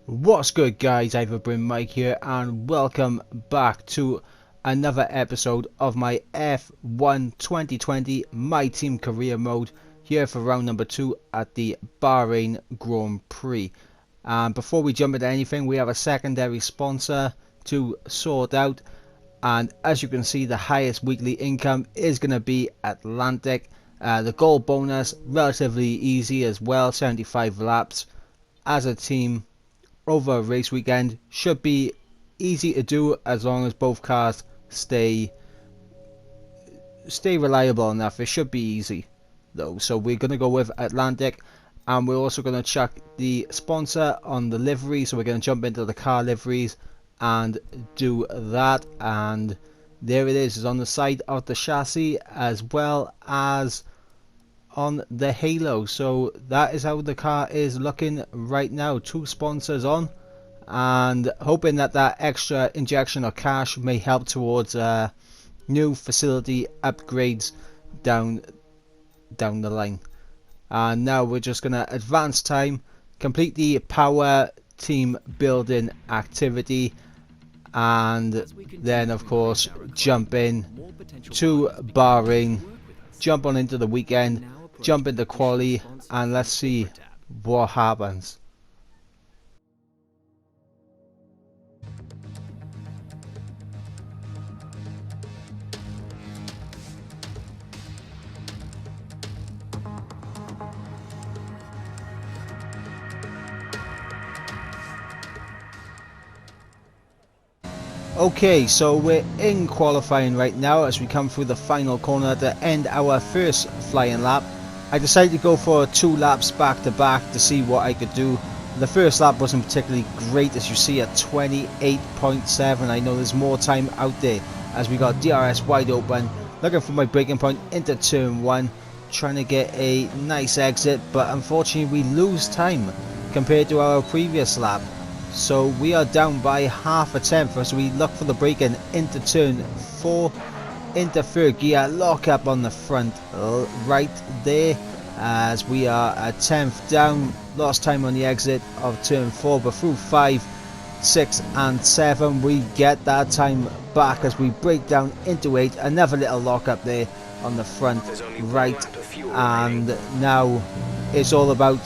What's good, guys? IvorBrynMike here, and welcome back to another episode of my F1 2020 My Team Career Mode here for round number 2 at the Bahrain Grand Prix. And before we jump into anything, we have a secondary sponsor to sort out, and as you can see, the highest weekly income is going to be Atlantic. The gold bonus, relatively easy as well, 75 laps as a team over a race weekend, should be easy to do as long as both cars stay reliable enough. It should be easy though, so we're going to go with Atlantic, and we're also going to check the sponsor on the livery, so we're going to jump into the car liveries and do that. And there it is on the side of the chassis as well as on the halo. So that is how the car is looking right now. Two sponsors on, and hoping that that extra injection of cash may help towards new facility upgrades down the line. And now we're just gonna advance time, complete the power team building activity, and then of course jump in to Bahrain, jump on into the weekend, jump into quali, and let's see what happens. Okay, so we're in qualifying right now as we come through the final corner to end our first flying lap. I decided to go for 2 laps back to back to see what I could do. The first lap wasn't particularly great, as you see, at 28.7. I know there's more time out there as we got DRS wide open, looking for my braking point into turn 1, trying to get a nice exit, but unfortunately we lose time compared to our previous lap. So we are down by half a tenth as we look for the braking into turn 4, into third gear, lock up on the front right there as we are a tenth down. Lost time on the exit of turn 4, but through 5, 6 and 7 we get that time back as we break down into 8. Another little lock up there on the front right, and now it's all about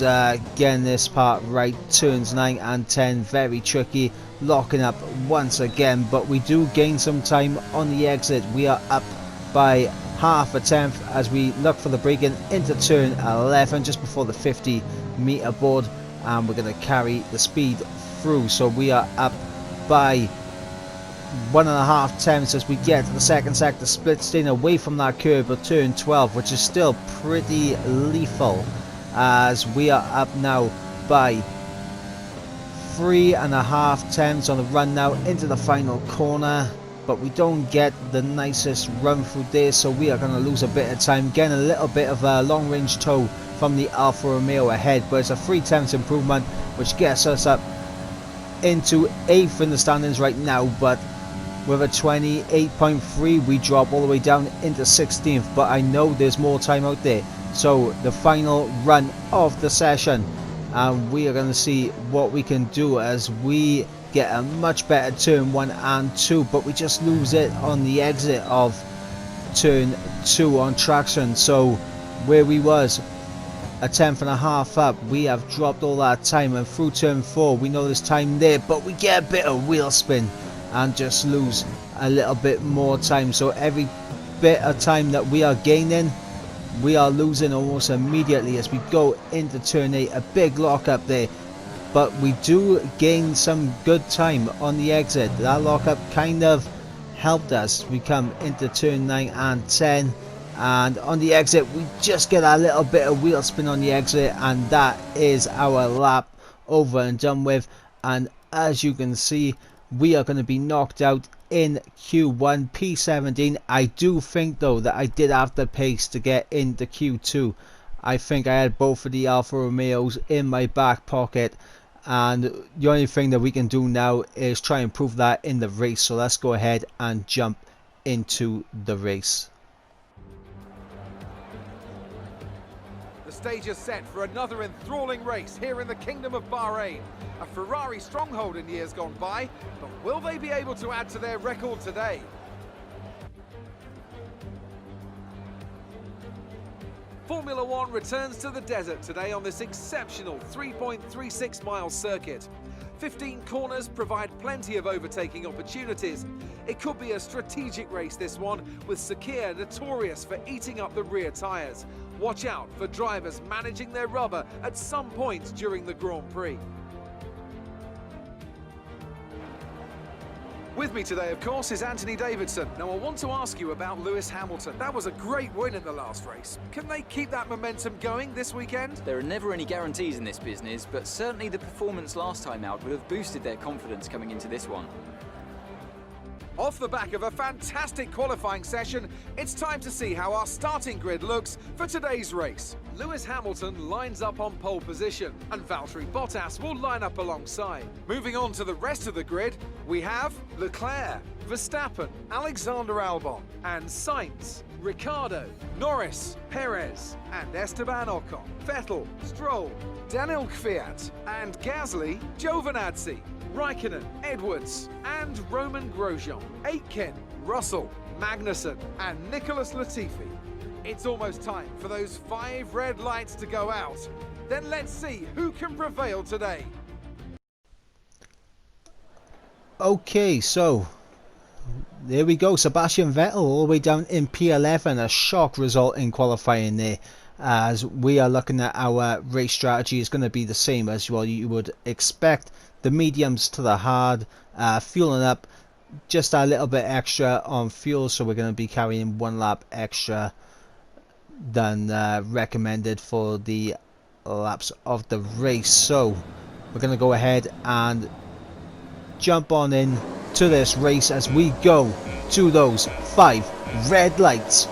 getting this part right. Turns 9 and 10 very tricky, locking up once again, but we do gain some time on the exit. We are up by half a tenth as we look for the braking into turn 11 just before the 50-meter board, and we're going to carry the speed through. So we are up by 1.5 tenths as we get to the second sector split, staying away from that curve of turn 12, which is still pretty lethal, as we are up now by 3.5 tenths on the run now into the final corner, but we don't get the nicest run through there, so we are going to lose a bit of time, getting a little bit of a long range tow from the Alfa Romeo ahead, but it's a 3 tenths improvement which gets us up into 8th in the standings right now. But with a 28.3 we drop all the way down into 16th, but I know there's more time out there. So the final run of the session, and we are going to see what we can do as we get a much better turn 1 and 2, but we just lose it on the exit of turn 2 on traction. So where we was a 10.5 up, we have dropped all that time, and through turn 4 we know there's time there, but we get a bit of wheel spin and just lose a little bit more time. So every bit of time that we are gaining, we are losing almost immediately as we go into turn 8. A big lock up there, but we do gain some good time on the exit. That lock up kind of helped us. We come into turn 9 and 10, and on the exit we just get a little bit of wheel spin on the exit, and that is our lap over and done with. And as you can see, we are going to be knocked out in Q1 P17. I do think though that I did have the pace to get into Q2. I think I had both of the Alfa Romeos in my back pocket, and the only thing that we can do now is try and prove that in the race. So let's go ahead and jump into the race. stage is set for another enthralling race here in the Kingdom of Bahrain. A Ferrari stronghold in years gone by, but will they be able to add to their record today? Formula One returns to the desert today on this exceptional 3.36-mile circuit. 15 corners provide plenty of overtaking opportunities. It could be a strategic race, this one, with Sakir notorious for eating up the rear tyres. Watch out for drivers managing their rubber at some point during the Grand Prix. With me today, of course, is Anthony Davidson. Now, I want to ask you about Lewis Hamilton. That was a great win in the last race. Can they keep that momentum going this weekend? There are never any guarantees in this business, but certainly the performance last time out would have boosted their confidence coming into this one. Off the back of a fantastic qualifying session, it's time to see how our starting grid looks for today's race. Lewis Hamilton lines up on pole position, and Valtteri Bottas will line up alongside. Moving on to the rest of the grid, we have Leclerc, Verstappen, Alexander Albon, and Sainz, Ricciardo, Norris, Perez, and Esteban Ocon, Vettel, Stroll, Daniel Kvyat, and Gasly, Giovinazzi, Raikkonen, Edwards, and Roman Grosjean, Aitken, Russell, Magnussen, and Nicholas Latifi. It's almost time for those 5 red lights to go out. Then let's see who can prevail today. Okay, so there we go. Sebastian Vettel all the way down in P11. A shock result in qualifying there, as we are looking at our race strategy is going to be the same as well you would expect. The mediums to the hard, fueling up just a little bit extra on fuel, so we're going to be carrying 1 lap extra than recommended for the laps of the race. So we're going to go ahead and jump on in to this race as we go to those 5 red lights.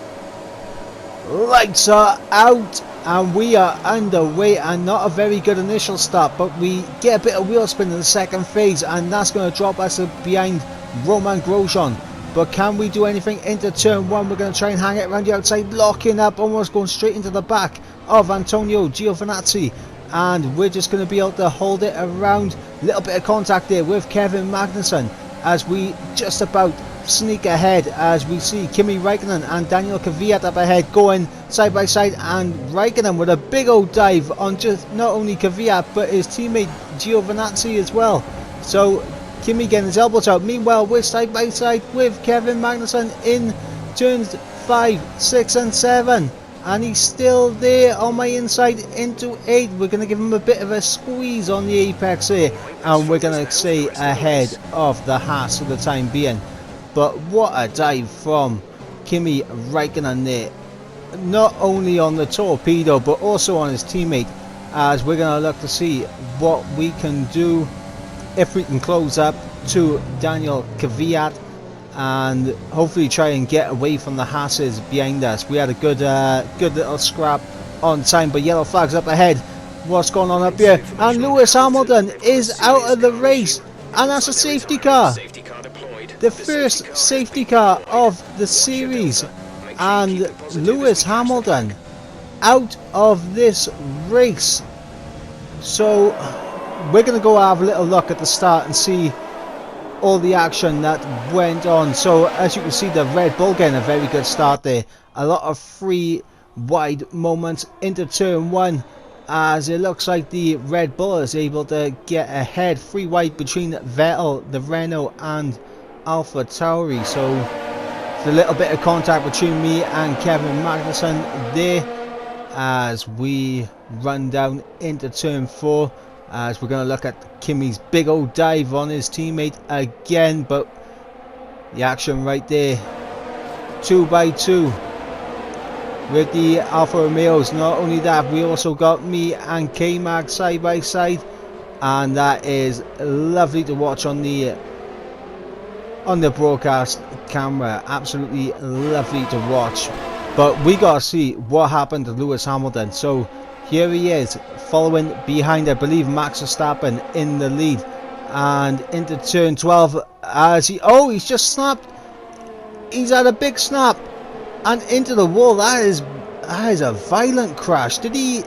Lights are out and we are underway, and not a very good initial start, but we get a bit of wheel spin in the second phase, and that's going to drop us behind Roman Grosjean. But can we do anything into turn 1? We're going to try and hang it around the outside, locking up, almost going straight into the back of Antonio Giovinazzi, and we're just going to be able to hold it around. Little bit of contact there with Kevin Magnussen as we just about sneak ahead, as we see Kimi Raikkonen and Daniel Kvyat up ahead going side by side, and Raikkonen with a big old dive on just not only Kvyat but his teammate Giovinazzi as well. So Kimi getting his elbows out. Meanwhile, we're side by side with Kevin Magnussen in turns 5, 6 and 7, and he's still there on my inside into 8. We're going to give him a bit of a squeeze on the apex here, and we're going to stay ahead of the Haas for the time being. But what a dive from Kimi Raikkonen there, not only on the torpedo but also on his teammate, as we're going to look to see what we can do if we can close up to Daniel Kvyat and hopefully try and get away from the Haas's behind us. We had a good little scrap on time, but yellow flags up ahead. What's going on up here? And Lewis Hamilton is out of the race, and that's a safety car. The first safety car of the series, and Lewis Hamilton out of this race. So we're going to go have a little look at the start and see all the action that went on. So as you can see, the Red Bull getting a very good start there. A lot of free wide moments into turn 1, as it looks like the Red Bull is able to get ahead. Free wide between Vettel, the Renault and Alpha Tauri. So it's a little bit of contact between me and Kevin Magnussen there as we run down into turn 4, as we're going to look at Kimi's big old dive on his teammate again. But the action right there, 2 by 2 with the Alfa Romeos. Not only that, we also got me and K-Mag side by side, and that is lovely to watch on the broadcast camera. Absolutely lovely to watch. But we gotta see what happened to Lewis Hamilton. So here he is following behind, I believe, Max Verstappen in the lead, and into turn 12 as he's just snapped. He's had a big snap and into the wall. That is a violent crash. Did he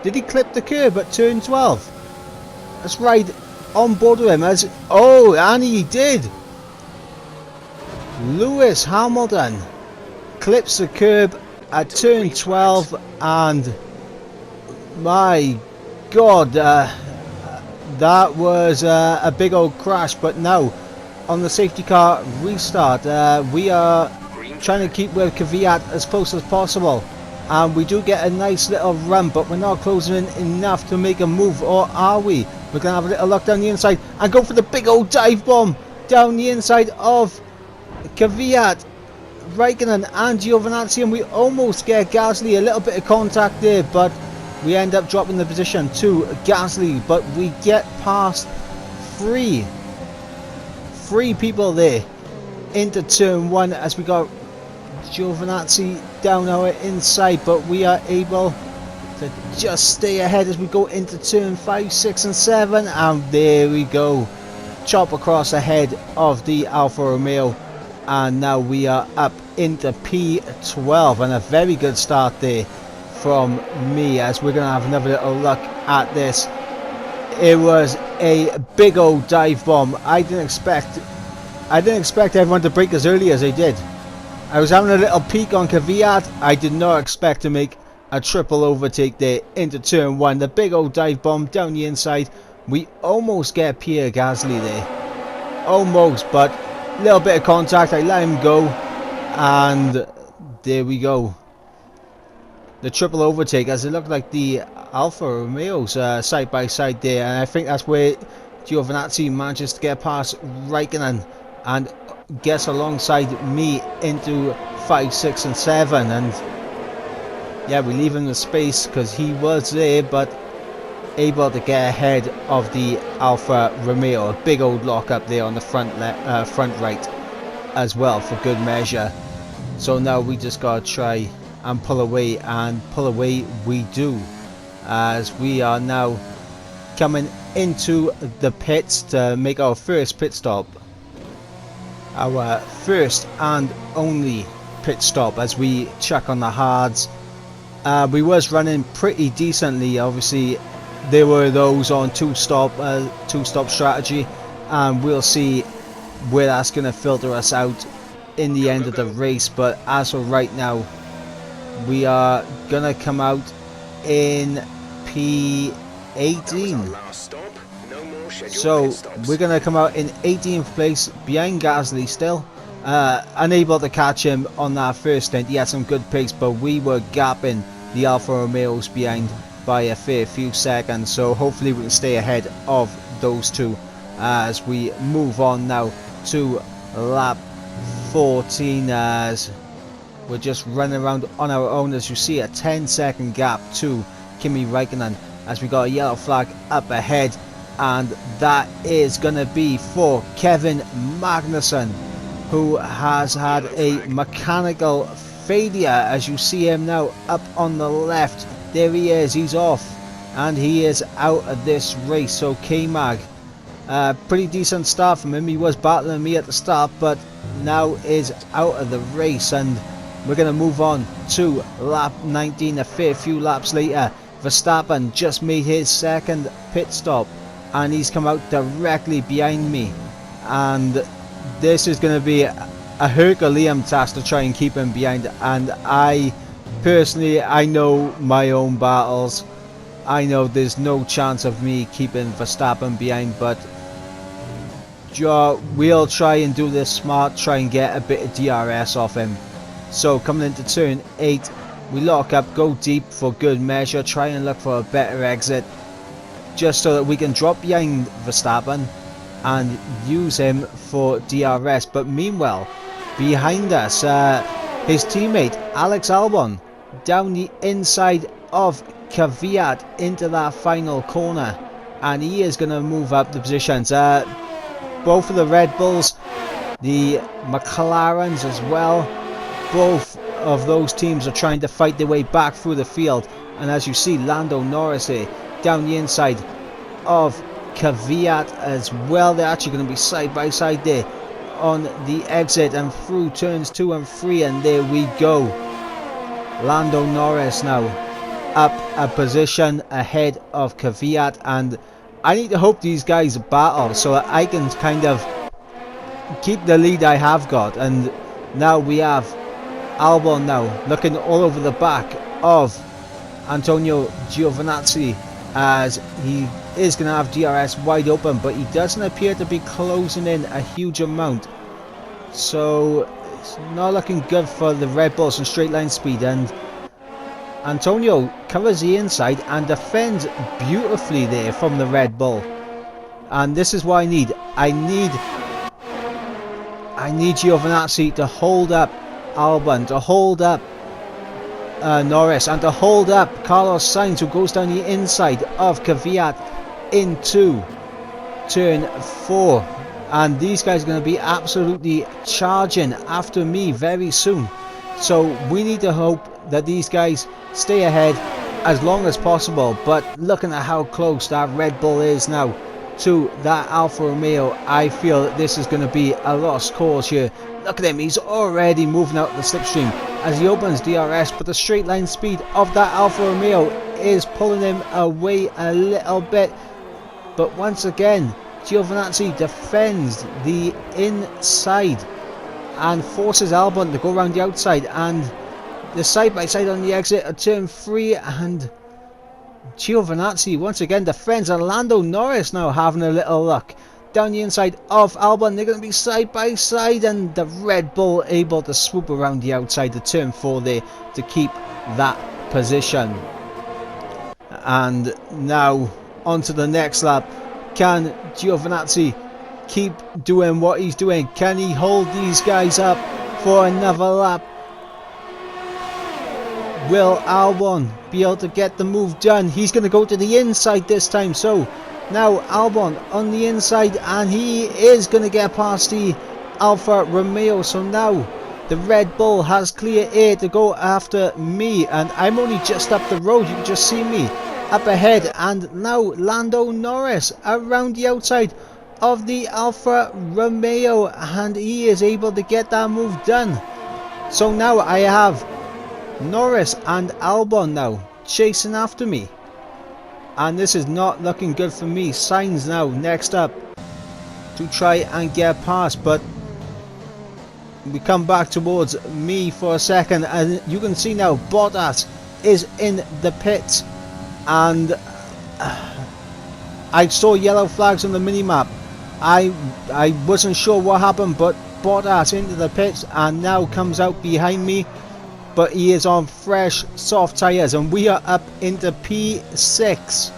Did he clip the curb at turn 12? Let's ride on board with him as... Oh, and he did! Lewis Hamilton clips the curb at turn 12, and my God, that was a big old crash. But now on the safety car restart, we are trying to keep with Kvyat as close as possible, and we do get a nice little run, but we're not closing in enough to make a move, or are we? We're gonna have a little look down the inside and go for the big old dive bomb down the inside of Kvyat, Raikkonen and Giovinazzi, and we almost get Gasly. A little bit of contact there, but we end up dropping the position to Gasly. But we get past three people there into turn 1 as we got Giovinazzi down our inside, but we are able to just stay ahead as we go into turn 5, 6 and 7, and there we go, chop across ahead of the Alfa Romeo, and now we are up into P12, and a very good start there from me as we're gonna have another little look at this. It was a big old dive bomb. I didn't expect everyone to brake as early as they did. I was having a little peek on Kvyat. I did not expect to make a triple overtake there into turn 1. The big old dive bomb down the inside. We almost get Pierre Gasly there. Almost, but a little bit of contact. I let him go, and there we go. The triple overtake, as it looked like the Alfa Romeos side by side there, and I think that's where Giovinazzi manages to get past Raikkonen and gets alongside me into 5, 6 and 7, and yeah, we leave him the space because he was there, but able to get ahead of the Alfa Romeo. A big old lock up there on the front right as well for good measure. So now we just gotta try and pull away, and pull away we do, as we are now coming into the pits to make our first pit stop, our first and only pit stop as we check on the hards. We was running pretty decently. Obviously there were those on two-stop strategy, and we'll see where that's going to filter us out in the end of the race. But as of right now, we are gonna come out in P18. So we're gonna come out in 18th place behind Gasly still. Unable to catch him on that first stint. He had some good pace, but we were gapping the Alfa Romeos behind by a fair few seconds. So hopefully we can stay ahead of those two as we move on now to lap 14, as we're just running around on our own. As you see, a 10-second gap to Kimi Raikkonen as we got a yellow flag up ahead, and that is going to be for Kevin Magnussen, who has had a mechanical failure. As you see him now up on the left, there he is, he's off and he is out of this race. So K-Mag, pretty decent start from him. He was battling me at the start, but now is out of the race, and we're going to move on to lap 19. A fair few laps later, Verstappen just made his second pit stop, and he's come out directly behind me, and this is going to be a Herculean task to try and keep him behind. And I personally, I know my own battles. I know there's no chance of me keeping Verstappen behind, but we'll try and do this smart, try and get a bit of DRS off him. So coming into turn 8, we lock up, go deep for good measure, try and look for a better exit, just so that we can drop behind Verstappen and use him for DRS. But meanwhile, behind us, his teammate Alex Albon down the inside of Kvyat into that final corner, and he is going to move up the positions. Both of the Red Bulls, the McLarens as well, both of those teams are trying to fight their way back through the field. And as you see, Lando Norris here down the inside of Kvyat as well. They're actually going to be side by side there on the exit and through turns 2 and 3, and there we go. Lando Norris now up a position ahead of Kvyat, and I need to hope these guys battle so that I can kind of keep the lead I have got. And now we have Albon now looking all over the back of Antonio Giovinazzi, as he is going to have DRS wide open, but he doesn't appear to be closing in a huge amount, so it's not looking good for the Red Bulls in straight line speed. And Antonio covers the inside and defends beautifully there from the Red Bull, and this is what I need. I need Giovinazzi to hold up Albon, to hold up Norris, and to hold up Carlos Sainz, who goes down the inside of Kvyat into turn 4. And these guys are going to be absolutely charging after me very soon, so we need to hope that these guys stay ahead as long as possible. But looking at how close that Red Bull is now to that Alfa Romeo, I feel that this is going to be a lost cause here. Look at him, he's already moving out the slipstream as he opens DRS, but the straight line speed of that Alfa Romeo is pulling him away a little bit. But once again, Giovinazzi defends the inside and forces Albon to go around the outside, and the side-by-side on the exit of turn 3, and Giovinazzi once again defends, and Lando Norris now having a little luck down the inside of Albon. They're going to be side by side, and the Red Bull able to swoop around the outside of turn 4 there to keep that position. And now on to the next lap. Can Giovinazzi keep doing what he's doing? Can he hold these guys up for another lap? Will Albon be able to get the move done? He's going to go to the inside this time, so now Albon on the inside, and he is going to get past the Alfa Romeo. So now the Red Bull has clear air to go after me, and I'm only just up the road. You can just see me up ahead, and now Lando Norris around the outside of the Alfa Romeo, and he is able to get that move done. So now I have Norris and Albon now chasing after me, and this is not looking good for me. Sainz now next up to try and get past, but we come back towards me for a second, and you can see now Bottas is in the pits, and I saw yellow flags on the minimap. I wasn't sure what happened, but Bottas into the pits and now comes out behind me, but he is on fresh soft tyres, and we are up into P6.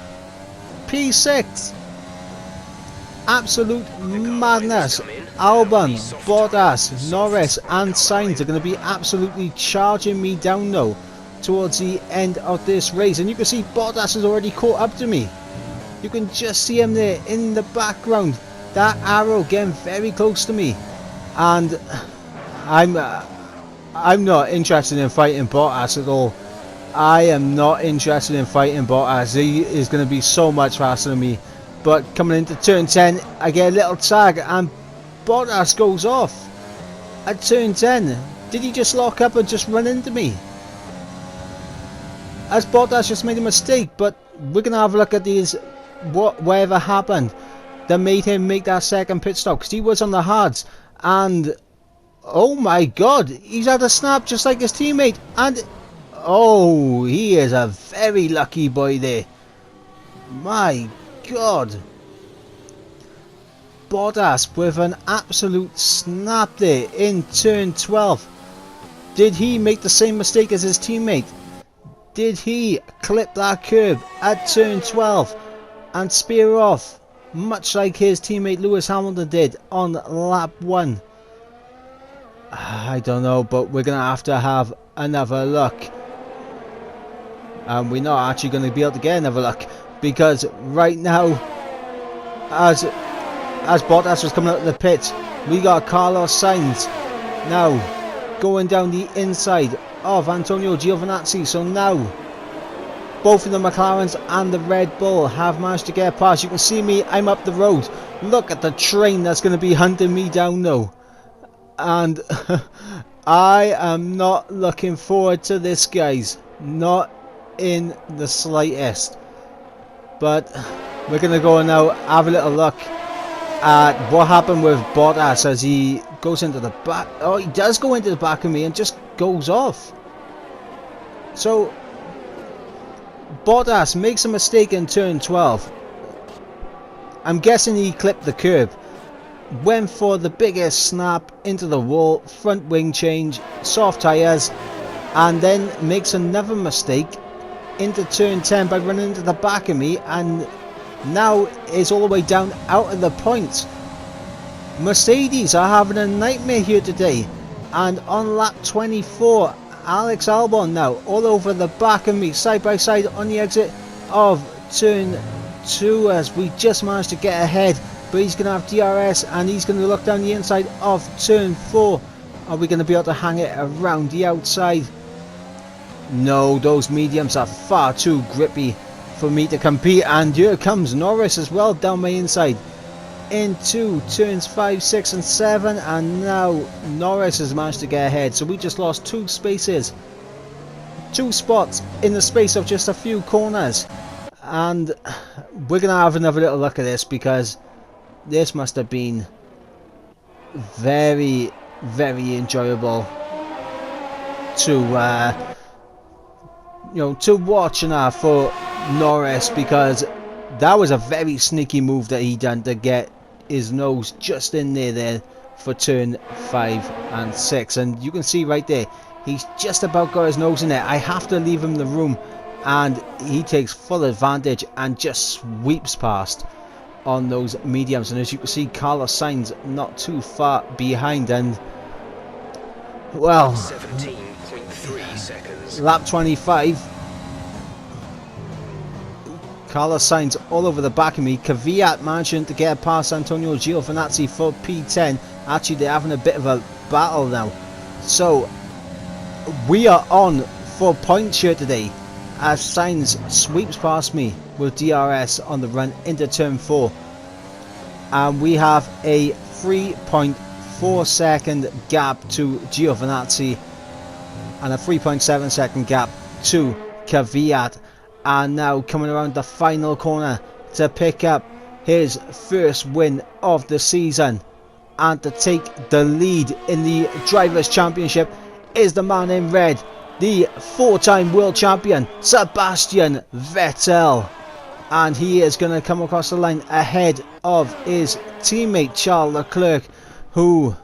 Absolute madness. Albon, Bottas, Norris and Sainz are going to be absolutely charging me down now towards the end of this race, and you can see Bottas has already caught up to me. You can just see him there in the background, that arrow getting very close to me, and I'm not interested in fighting Bottas at all. I am not interested in fighting Bottas. He is going to be so much faster than me. But coming into turn 10, I get a little tag and Bottas goes off at turn 10. Did he just lock up and just run into me? Has Bottas just made a mistake? But we're going to have a look at these, whatever happened that made him make that second pit stop, because he was on the hards, and oh my god, he's had a snap just like his teammate, and oh, he is a very lucky boy there. My god. Bottas with an absolute snap there in turn 12. Did he make the same mistake as his teammate? Did he clip that curb at turn 12 and spear off, much like his teammate Lewis Hamilton did on lap 1? I don't know, but we're going to have another look. And we're not actually going to be able to get another look, because right now, as Bottas was coming out of the pits, we got Carlos Sainz now going down the inside of Antonio Giovinazzi. So now both of the McLarens and the Red Bull have managed to get past. You can see me, I'm up the road. Look at the train that's going to be hunting me down now. And I am not looking forward to this, guys. Not in the slightest. But we're going to go now have a little look at what happened with Bottas as he goes into the back. Oh, he does go into the back of me and just goes off. So Bottas makes a mistake in turn 12. I'm guessing he clipped the curb, went for the biggest snap into the wall, front wing change, soft tyres, and then makes another mistake into turn 10 by running into the back of me, and now is all the way down out of the points. Mercedes are having a nightmare here today, and on lap 24 Alex Albon now all over the back of me, side by side on the exit of turn 2 as we just managed to get ahead, but he's going to have DRS and he's going to look down the inside of turn 4. Are we going to be able to hang it around the outside? No, those mediums are far too grippy for me to compete, and here comes Norris as well down my inside into turns 5, 6 and 7, and now Norris has managed to get ahead. So we just lost 2 spaces, 2 spots in the space of just a few corners, and we're gonna have another little look at this because this must have been very, very enjoyable to to watch and for Norris, because that was a very sneaky move that he done to get his nose just in there for turn 5 and 6, and you can see right there he's just about got his nose in there. I have to leave him the room, and he takes full advantage and just sweeps past on those mediums, and as you can see Carlos Sainz not too far behind, and well, 17.3 seconds. lap 25 Carlos Sainz all over the back of me. Kvyat managing to get past Antonio Giovinazzi for P10. Actually, they're having a bit of a battle now. So, we are on for points here today as Sainz sweeps past me with DRS on the run into turn 4. And we have a 3.4 second gap to Giovinazzi and a 3.7 second gap to Kvyat. And now coming around the final corner to pick up his first win of the season and to take the lead in the Drivers' Championship is the man in red, the 4-time world champion Sebastian Vettel, and he is going to come across the line ahead of his teammate Charles Leclerc, who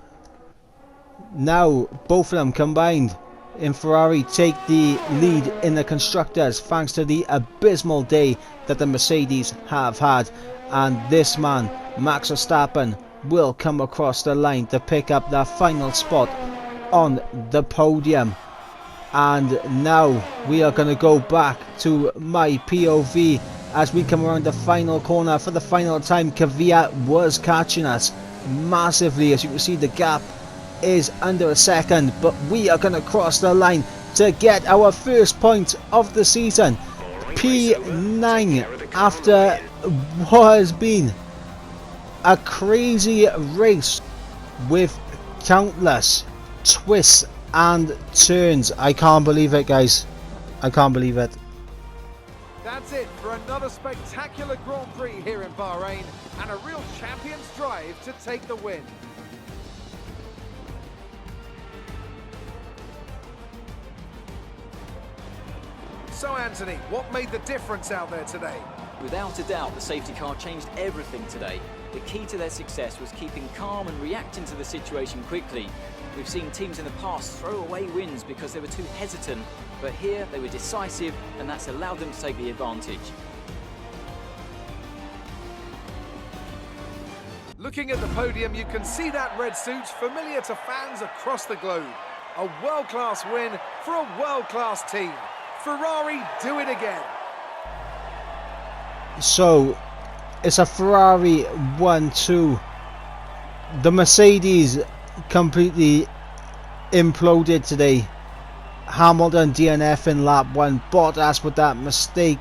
now both of them combined in Ferrari take the lead in the constructors thanks to the abysmal day that the Mercedes have had, and this man Max Verstappen will come across the line to pick up the final spot on the podium. And now we are going to go back to my POV as we come around the final corner for the final time. Kvyat was catching us massively, as you can see the gap is under a second, but we are going to cross the line to get our first point of the season, P9, after what has been a crazy race with countless twists and turns. I can't believe it, guys. I can't believe it. That's it for another spectacular Grand Prix here in Bahrain, and a real champion's drive to take the win. So Anthony, what made the difference out there today? Without a doubt, the safety car changed everything today. The key to their success was keeping calm and reacting to the situation quickly. We've seen teams in the past throw away wins because they were too hesitant, but here they were decisive, and that's allowed them to take the advantage. Looking at the podium, you can see that red suit familiar to fans across the globe. A world-class win for a world-class team. Ferrari do it again. So it's a Ferrari 1-2. The Mercedes completely imploded today. Hamilton DNF in lap 1. Bottas with that mistake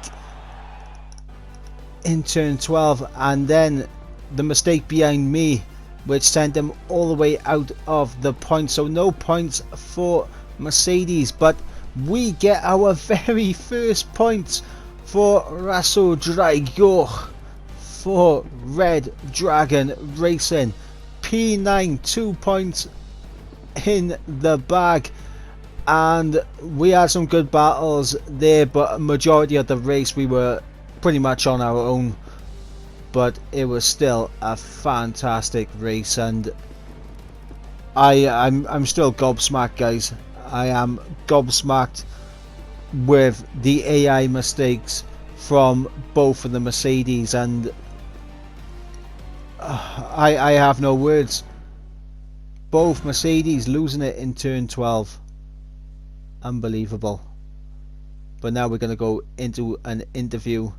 in turn 12, and then the mistake behind me, which sent them all the way out of the points. So no points for Mercedes, but we get our very first points for Raso Draigor for Red Dragon Racing. P9, 2 points in the bag, and we had some good battles there, but majority of the race we were pretty much on our own, but it was still a fantastic race, and I'm still gobsmacked, guys. I am gobsmacked with the AI mistakes from both of the Mercedes, and I have no words. Both Mercedes losing it in turn 12. Unbelievable. But now we're going to go into an interview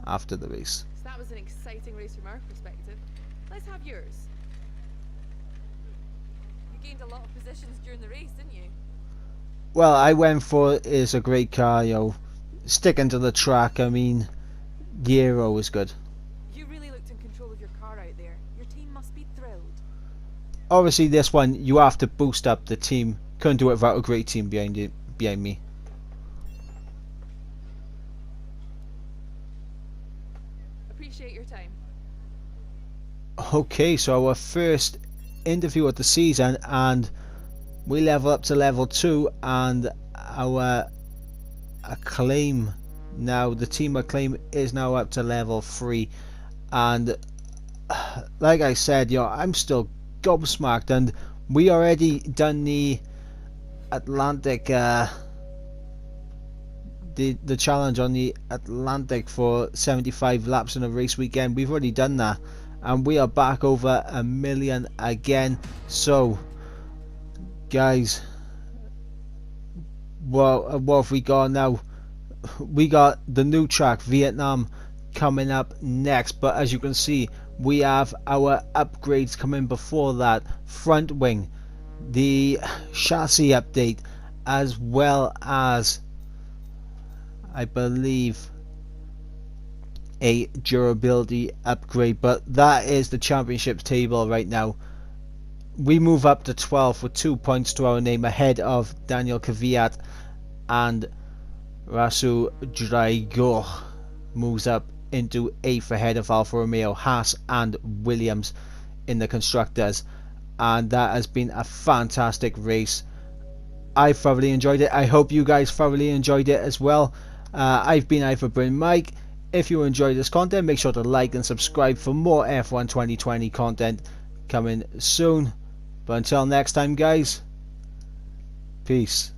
after the race. So that was an exciting race from our perspective. Let's have yours. You gained a lot of positions during the race, didn't you? Well, I went for it's a great car, sticking to the track. I mean, the aero was good. You really looked in control of your car out there. Your team must be thrilled. Obviously, this one you have to boost up the team. Couldn't do it without a great team behind me. Appreciate your time. Okay, so our first interview of the season, and we level up to level 2, and our acclaim now, the team acclaim is now up to level 3, and like I said, I'm still gobsmacked, and we already done the Atlantic, the challenge on the Atlantic for 75 laps in a race weekend. We've already done that, and we are back over 1 million again. So guys, what have we got now? We got the new track Vietnam coming up next, but as you can see, we have our upgrades coming before that. Front wing, the chassis update, as well as I believe a durability upgrade, but that is the championships table right now. We move up to 12 with 2 points to our name, ahead of Daniel Kvyat, and Rasu Draigor moves up into 8th ahead of Alfa Romeo, Haas and Williams in the constructors. And that has been a fantastic race. I thoroughly enjoyed it. I hope you guys thoroughly enjoyed it as well. I've been IvorBrynMike. If you enjoyed this content, make sure to like and subscribe for more F1 2020 content coming soon. But until next time, guys, peace.